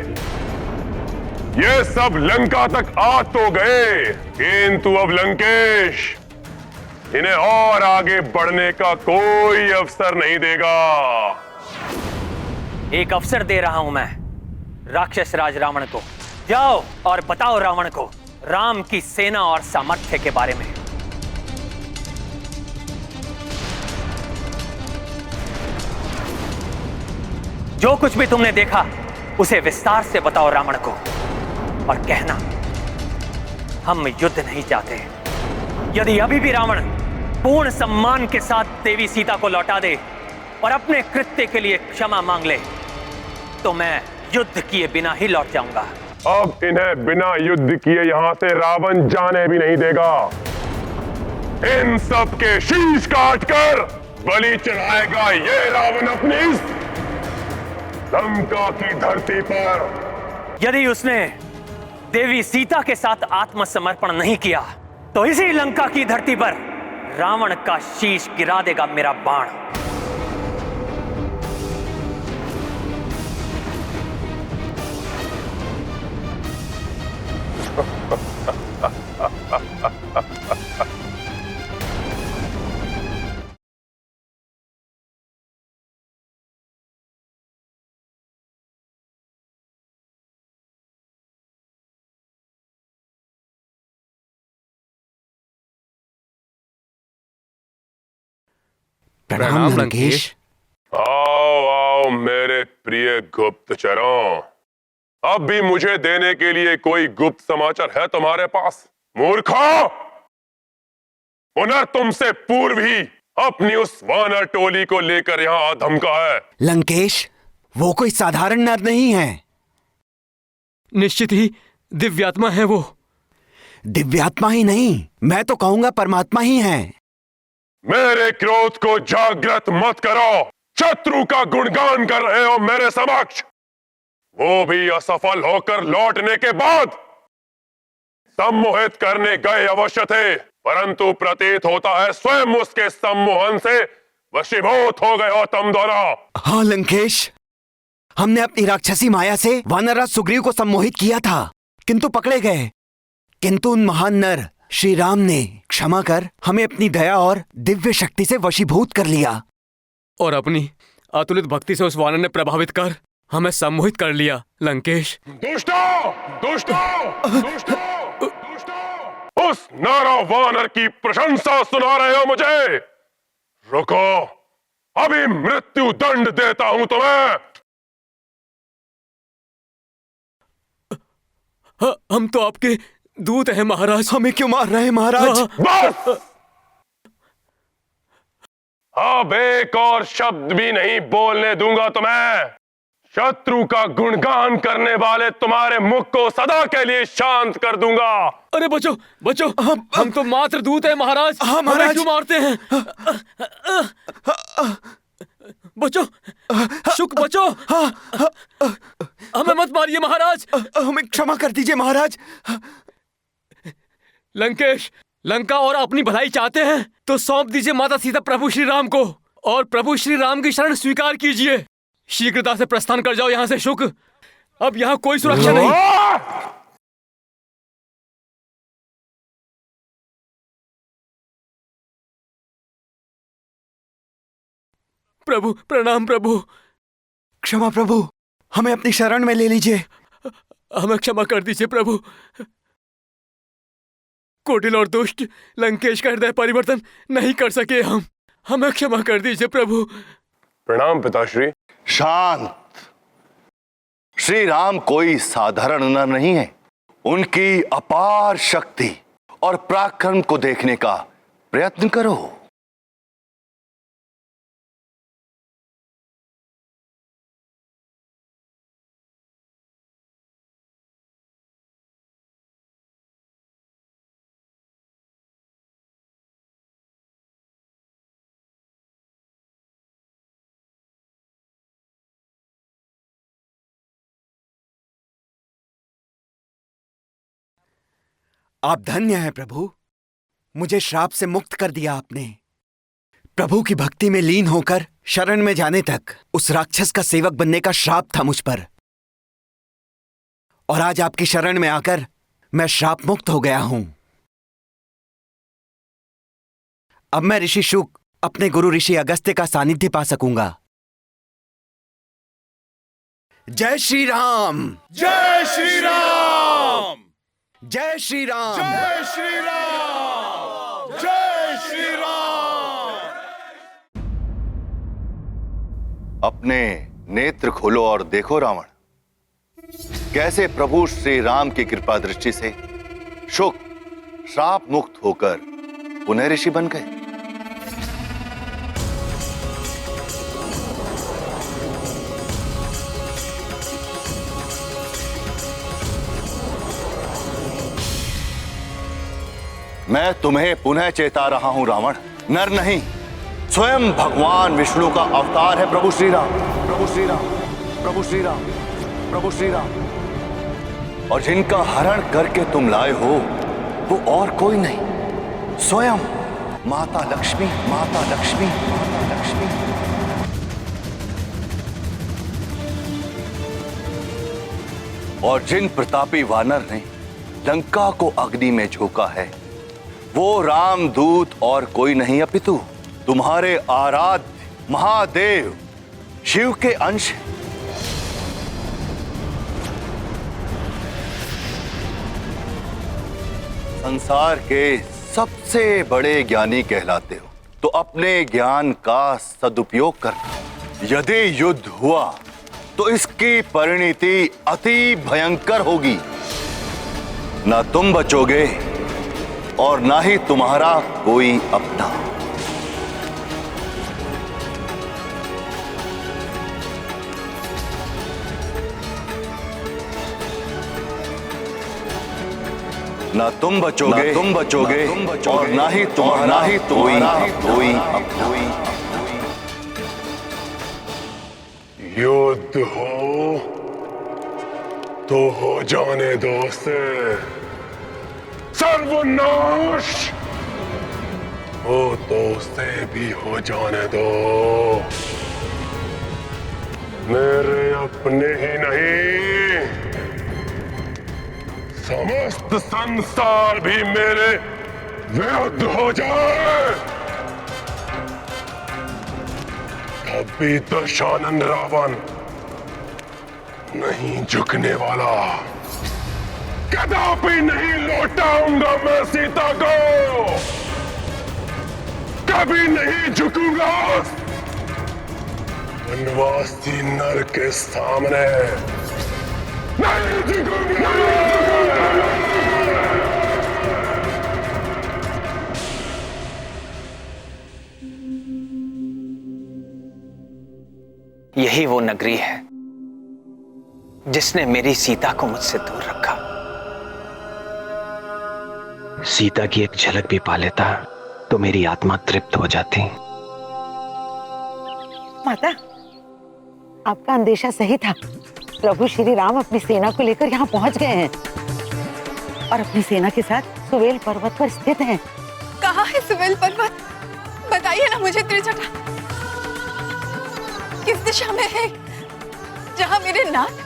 ये सब लंका तक आ तो गए, किंतु अब लंकेश इन्हें और आगे बढ़ने का कोई अवसर नहीं देगा। एक अवसर दे रहा हूं मैं राक्षस राज रावण को। जाओ और बताओ रावण को राम की सेना और सामर्थ्य के बारे में। जो कुछ भी तुमने देखा उसे विस्तार से बताओ रावण को, और कहना हम युद्ध नहीं चाहते। यदि अभी भी रावण पूर्ण सम्मान के साथ देवी सीता को लौटा दे और अपने कृत्य के लिए क्षमा मांग ले, तो मैं युद्ध किए बिना ही लौट जाऊंगा। अब इन्हें बिना युद्ध किए यहां से रावण जाने भी नहीं देगा। इन सब के शीश काटकर बलि चढ़ाएगा ये रावण अपनी इस लंका की धरती पर। यदि उसने देवी सीता के साथ आत्मसमर्पण नहीं किया, तो इसी लंका की धरती पर रावण का शीश गिरा देगा मेरा बाण। प्रणाम लंकेश। आओ आओ मेरे प्रिय गुप्तचरों, अब भी मुझे देने के लिए कोई गुप्त समाचार है तुम्हारे पास? मूर्खों, पुनः तुमसे पूर्व ही अपनी उस वानर टोली को लेकर यहाँ धमका है। लंकेश, वो कोई साधारण नर नहीं है। निश्चित ही दिव्यात्मा है वो। दिव्यात्मा ही नहीं, मैं तो कहूंगा परमात्मा ही है। मेरे क्रोध को जागृत मत करो। शत्रु का गुणगान कर रहे हो मेरे समक्ष, वो भी असफल होकर लौटने के बाद। सम्मोहित करने गए अवश्य थे, परंतु प्रतीत होता है स्वयं उसके सम्मोहन से वशीभूत हो गए हो तुम दोनों। हाँ लंकेश, हमने अपनी राक्षसी माया से वानरराज सुग्रीव को सम्मोहित किया था, किंतु पकड़े गए। किंतु उन महान नर श्री राम ने क्षमा कर हमें अपनी दया और दिव्य शक्ति से वशीभूत कर लिया, और अपनी अतुलित भक्ति से उस वानर ने प्रभावित कर हमें सम्मोहित कर लिया। लंकेश, दुष्टों, दुष्टों, दुष्टों, दुष्टों, उस नर और वानर की प्रशंसा सुना रहे हो मुझे? रुको, अभी मृत्यु दंड देता हूं तुम्हें। हम तो आपके दूत हैं महाराज। हमें क्यों मार रहे हैं महाराज? बस, अब एक और शब्द भी नहीं बोलने दूंगा तुम्हें। शत्रु का गुणगान करने वाले तुम्हारे मुख को सदा के लिए शांत कर दूंगा। अरे बचो बचो, हम तो मात्र दूत हैं महाराज। हाँ महाराज, हमें क्यों मारते हैं? बचो शुक, बचो, हमें मत मारिए महाराज। हमें क्षमा कर दीजिए महाराज। लंकेश, लंका और अपनी भलाई चाहते हैं तो सौंप दीजिए माता सीता प्रभु श्री राम को, और प्रभु श्री राम की शरण स्वीकार कीजिए। शीघ्रता से प्रस्थान कर जाओ यहां से शुक, अब यहां कोई सुरक्षा नहीं। प्रभु, प्रणाम प्रभु। क्षमा प्रभु, हमें अपनी शरण में ले लीजिए। हमें क्षमा कर दीजिए प्रभु। कुटिल और दुष्ट लंकेश का हृदय परिवर्तन नहीं कर सके हम, हमें क्षमा कर दीजिए प्रभु। प्रणाम पिताश्री। शांत। श्री राम कोई साधारण नर नहीं है। उनकी अपार शक्ति और पराक्रम को देखने का प्रयत्न करो। आप धन्य हैं प्रभु, मुझे श्राप से मुक्त कर दिया आपने। प्रभु की भक्ति में लीन होकर शरण में जाने तक उस राक्षस का सेवक बनने का श्राप था मुझ पर, और आज आपकी शरण में आकर मैं श्राप मुक्त हो गया हूं। अब मैं ऋषि शुक अपने गुरु ऋषि अगस्त्य का सानिध्य पा सकूंगा। जय श्री राम, जय श्री राम, जय श्री राम, जय श्री राम, जय श्री राम। अपने नेत्र खोलो और देखो रावण, कैसे प्रभु श्री राम की कृपा दृष्टि से शुक श्राप मुक्त होकर पुनः ऋषि बन गए। मैं तुम्हें पुनः चेता रहा हूं रावण, नर नहीं स्वयं भगवान विष्णु का अवतार है प्रभु श्री राम, प्रभु श्री राम, प्रभु श्री राम, प्रभु श्री राम। और जिनका हरण करके तुम लाए हो वो और कोई नहीं, स्वयं माता लक्ष्मी, माता लक्ष्मी, माता लक्ष्मी। और जिन प्रतापी वानर ने लंका को अग्नि में झोंका है वो रामदूत और कोई नहीं अपितु तुम्हारे आराध्य महादेव शिव के अंश। संसार के सबसे बड़े ज्ञानी कहलाते हो तो अपने ज्ञान का सदुपयोग करना। यदि युद्ध हुआ तो इसकी परिणति अति भयंकर होगी। ना तुम बचोगे और ना ही तुम्हारा कोई अपना। ना तुम बचोगे और ना ही तुम्हारा कोई अपना। युद्ध हो तो हो जाने दो से सर्वनाश, हो तो उसे भी हो जाने दो। मेरे अपने ही नहीं, समस्त संसार भी मेरे विरुद्ध हो जाए, तब भी दशानन रावण नहीं झुकने वाला। कदापि नहीं लौटाऊंगा मैं सीता को, कभी नहीं झुकूंगा वनवासी नर के सामने, नहीं झुकूंगा। यही वो नगरी है जिसने मेरी सीता को मुझसे दूर रखा। सीता की एक झलक भी पा लेता तो मेरी आत्मा तृप्त हो जाती। माता, आपका अंदेशा सही था। प्रभु श्री राम अपनी सेना को लेकर यहाँ पहुँच गए हैं और अपनी सेना के साथ सुवेल पर्वत पर स्थित हैं। कहाँ है सुवेल पर्वत? बताइए ना मुझे त्रिजटा, किस दिशा में है जहाँ मेरे नाथ,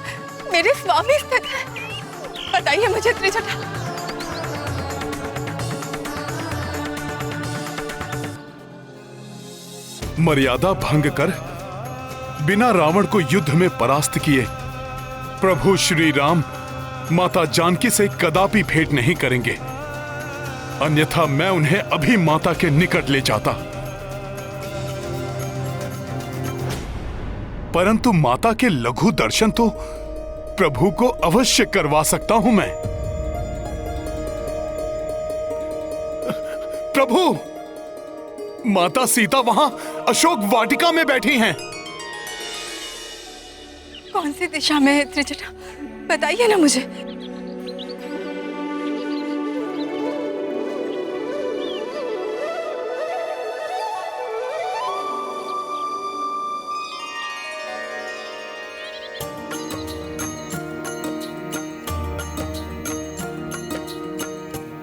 मेरे स्वामी स्थित है? बताइए मुझे त्रिजटा। मर्यादा भंग कर बिना रावण को युद्ध में परास्त किए प्रभु श्री राम माता जानकी से कदापि भेंट नहीं करेंगे, अन्यथा मैं उन्हें अभी माता के निकट ले जाता। परंतु माता के लघु दर्शन तो प्रभु को अवश्य करवा सकता हूं मैं। प्रभु, माता सीता वहां अशोक वाटिका में बैठी हैं। कौन सी दिशा में है त्रिजटा? बताइए ना मुझे।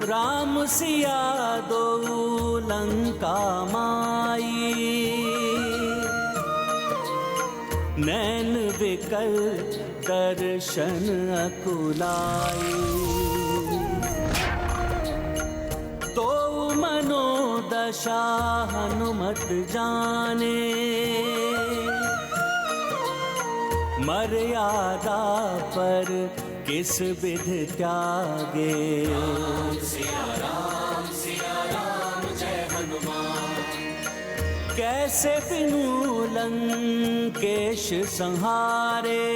राम सिया दो लंका माई, नैन बिकल दर्शन अकुलाई। तो मनोदशा हनुमत जाने, मर्यादा पर किस विध त्यागे। सिया राम जय हनुमान, कैसे बिनु लंकेश संहारे,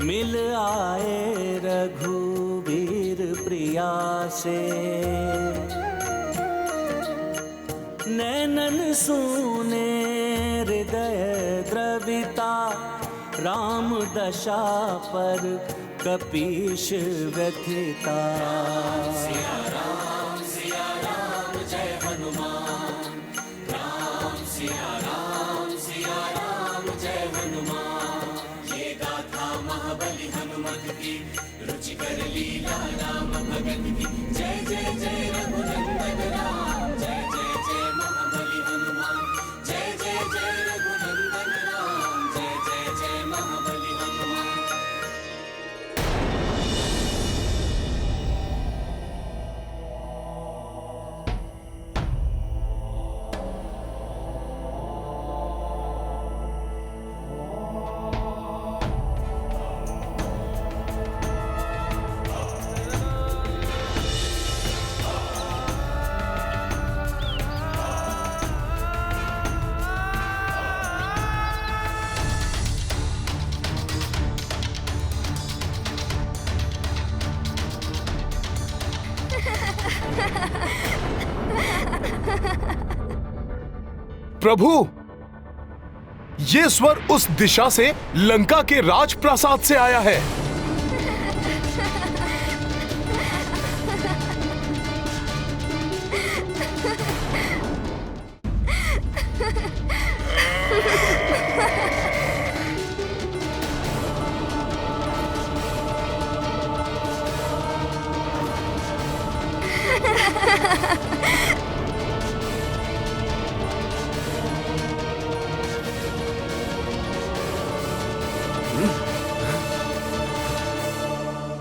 मिल आए रघुवीर प्रिया से। नैनन सूने हृदय द्रविता, राम दशा पर कपीश व्यथिता। सिया राम जय हनुमान, सिया राम जय हनुमान। ये गाथा महाबली हनुमत की, रुचिकर लीला राम भगत की। जय जय जय रघुनंदन राम, जय जय जय महाबली हनुमान। जय जय जय रघुनंदन राम, जय जय जय महाबली हनुमान। प्रभु, ये स्वर उस दिशा से लंका के राजप्रासाद से आया है।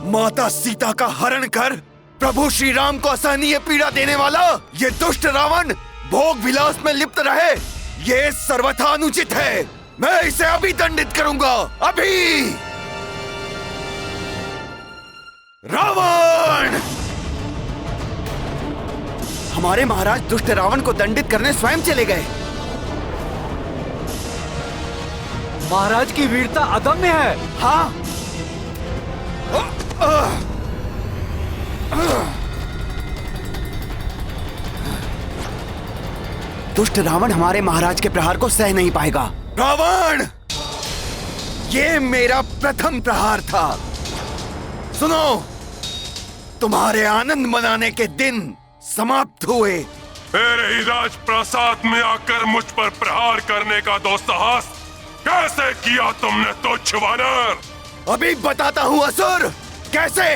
माता सीता का हरण कर प्रभु श्री राम को असहनीय पीड़ा देने वाला ये दुष्ट रावण भोग विलास में लिप्त रहे, ये सर्वथा अनुचित है। मैं इसे अभी दंडित करूंगा, अभी। रावण! हमारे महाराज दुष्ट रावण को दंडित करने स्वयं चले गए। महाराज की वीरता अदम्य है। हाँ। दुष्ट रावण हमारे महाराज के प्रहार को सह नहीं पाएगा। रावण, ये मेरा प्रथम प्रहार था। सुनो, तुम्हारे आनंद मनाने के दिन समाप्त हुए। मेरे ही राजप्रासाद में आकर मुझ पर प्रहार करने का दुस्साहस कैसे किया तुमने तुच्छ वानर? अभी बताता हूँ असुर, कैसे।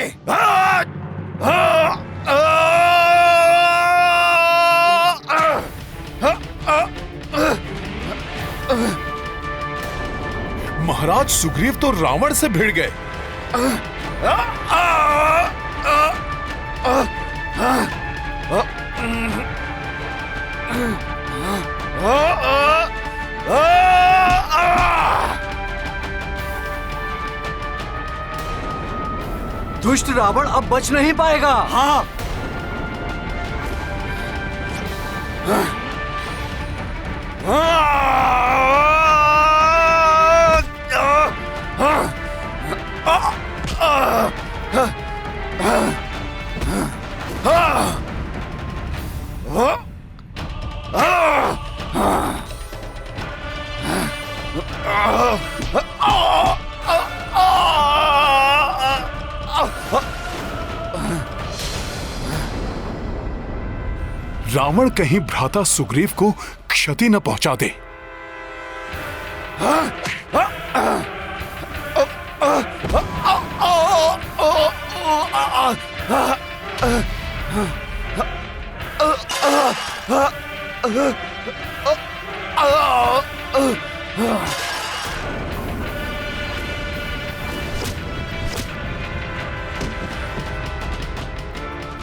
महाराज सुग्रीव तो रावण से भिड़ गए। दुष्ट रावण अब बच नहीं पाएगा। हाँ। रावण कहीं भ्राता सुग्रीव को क्षति न पहुंचा दे।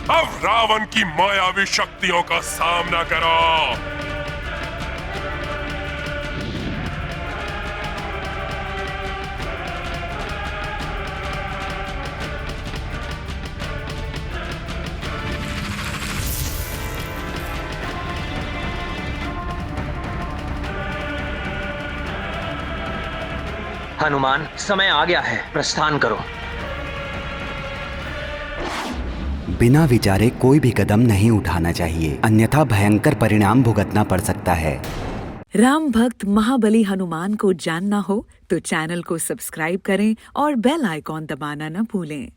अब रावण की मायावी शक्तियों का सामना करो। हनुमान, समय आ गया है, प्रस्थान करो। बिना विचारे कोई भी कदम नहीं उठाना चाहिए, अन्यथा भयंकर परिणाम भुगतना पड़ सकता है। राम भक्त महाबली हनुमान को जानना हो तो चैनल को सब्सक्राइब करें और बेल आइकॉन दबाना न भूलें।